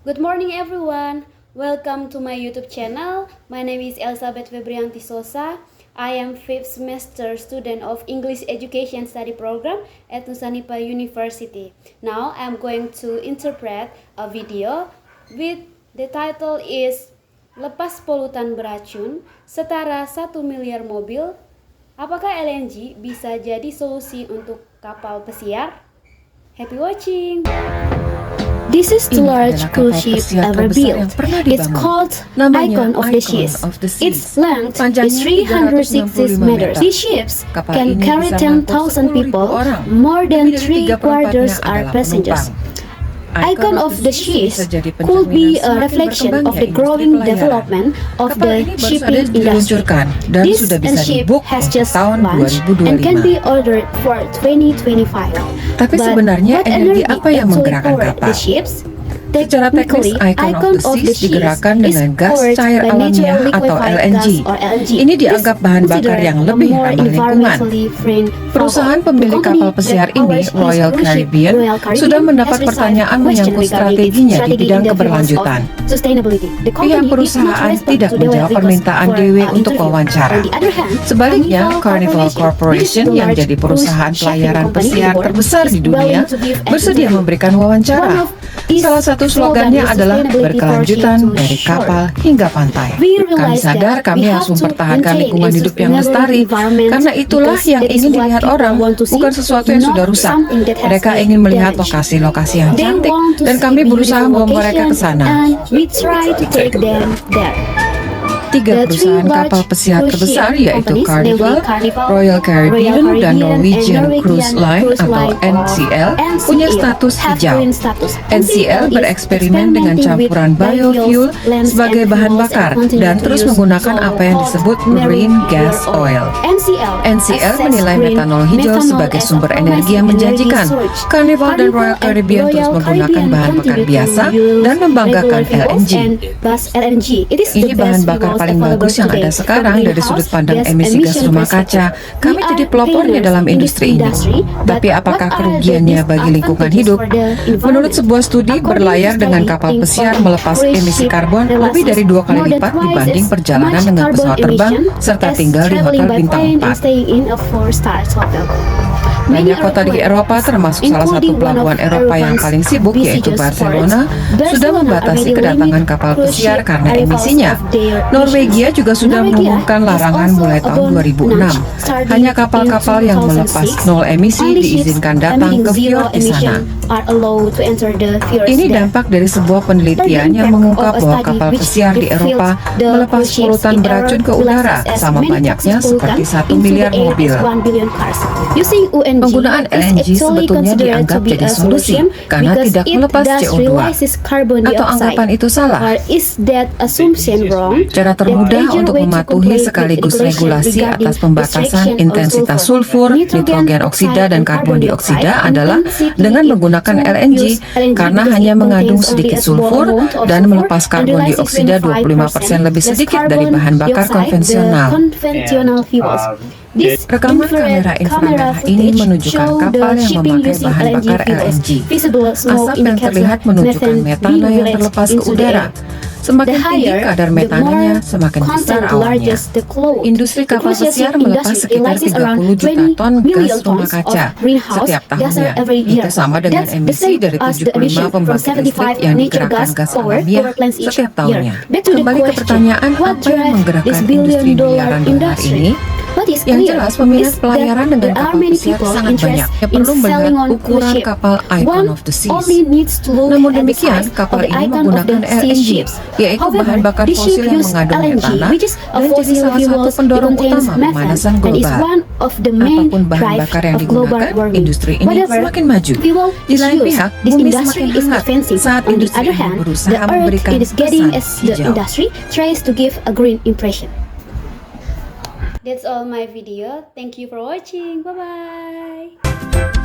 Good morning everyone. Welcome to my YouTube channel. My name is Elizabeth Febrianti Sosa. I am 5th semester student of English Education Study Program at Nusanipa University. Now I am going to interpret a video with the title is Lepas polutan beracun setara 1 miliar mobil. Apakah LNG bisa jadi solusi untuk kapal pesiar? Happy watching! This is the large cruise ship ever built. It's called Icon of the Seas. Its length is 360 meters. These ships can carry 10,000 people. More than 3/4 are passengers. Icon of the Seas could be a reflection of the growing development of the shipping industry. This ship has just launched and can be ordered for 2025. Tapi sebenarnya energi apa yang menggerakkan kapal? Secara teknis, Icon of the Seas digerakkan dengan gas cair alamiah atau LNG. Ini dianggap bahan bakar yang lebih ramah lingkungan. Perusahaan pemilik kapal pesiar ini, Royal Caribbean, sudah mendapat pertanyaan menyangkut strateginya di bidang keberlanjutan. Pihak perusahaan tidak menjawab permintaan DW untuk wawancara. Sebaliknya, Carnival Corporation yang jadi perusahaan pelayaran pesiar terbesar di dunia bersedia memberikan wawancara. Salah satu slogannya adalah berkelanjutan dari kapal hingga pantai. Kami sadar kami harus mempertahankan lingkungan hidup yang lestari, karena itulah yang ingin dilihat orang, bukan sesuatu yang sudah rusak. Mereka ingin melihat lokasi-lokasi yang cantik, dan kami berusaha membawa mereka ke sana. 3 perusahaan kapal pesiar terbesar yaitu Carnival, Royal Caribbean, dan Norwegian Cruise Line atau NCL punya status hijau. NCL bereksperimen dengan campuran biofuel sebagai bahan bakar dan terus menggunakan apa yang disebut marine gas oil. NCL menilai metanol hijau sebagai sumber energi yang menjanjikan. Carnival dan Royal Caribbean terus menggunakan bahan bakar biasa dan membanggakan LNG. Ini bahan bakar paling bagus yang ada sekarang dari sudut pandang emisi gas rumah kaca. Kami jadi pelopornya dalam industri ini. Tapi apakah kerugiannya bagi lingkungan hidup? Menurut sebuah studi, berlayar dengan kapal pesiar melepas emisi karbon lebih dari 2 kali lipat dibanding perjalanan dengan pesawat terbang serta tinggal di hotel bintang 4. Banyak kota di Eropa, termasuk salah satu pelabuhan Eropa yang paling sibuk yaitu Barcelona, sudah membatasi kedatangan kapal pesiar karena emisinya. Norwegia juga sudah mengumumkan larangan mulai tahun 2006. Hanya kapal-kapal yang melepas nol emisi diizinkan datang ke fjord di sana. Ini dampak dari sebuah penelitian yang mengungkap bahwa kapal pesiar di Eropa melepas polutan beracun ke udara sama banyaknya seperti 1 miliar mobil. Penggunaan LNG sebetulnya dianggap jadi solusi karena tidak melepas CO2. Atau anggapan itu salah? Cara termudah untuk mematuhi sekaligus regulasi atas pembatasan intensitas sulfur, nitrogen oksida, dan karbon dioksida adalah dengan menggunakan LNG karena hanya mengandung sedikit sulfur dan melepas karbon dioksida 25% lebih sedikit dari bahan bakar konvensional. Rekaman kamera inframerah ini menunjukkan kapal yang memakai bahan bakar LNG. Asap yang terlihat menunjukkan metana yang terlepas ke udara. Semakin tinggi kadar metananya, semakin besar awannya. Industri kapal pesiar melepas sekitar 30 juta ton gas rumah kaca setiap tahunnya. Itu sama dengan emisi dari 75 pembangkit listrik yang digerakkan gas alamiah setiap tahunnya. Kembali ke pertanyaan, apa yang menggerakkan industri miliaran dolar ini? Yang jelas, peminat pelayaran dengan kapal pesiar sangat banyak. Yang perlu melihat ukuran kapal Icon of the Seas. Namun demikian, kapal ini menggunakan LNG, yaitu bahan bakar fosil yang mengandung metana dan jadi salah satu pendorong utama pemanasan global. Apapun bahan bakar yang digunakan, industri ini semakin maju. Di lain pihak, bumi semakin hangat saat industri ini berusaha memberikan kesan hijau. That's all my video. Thank you for watching. Bye bye.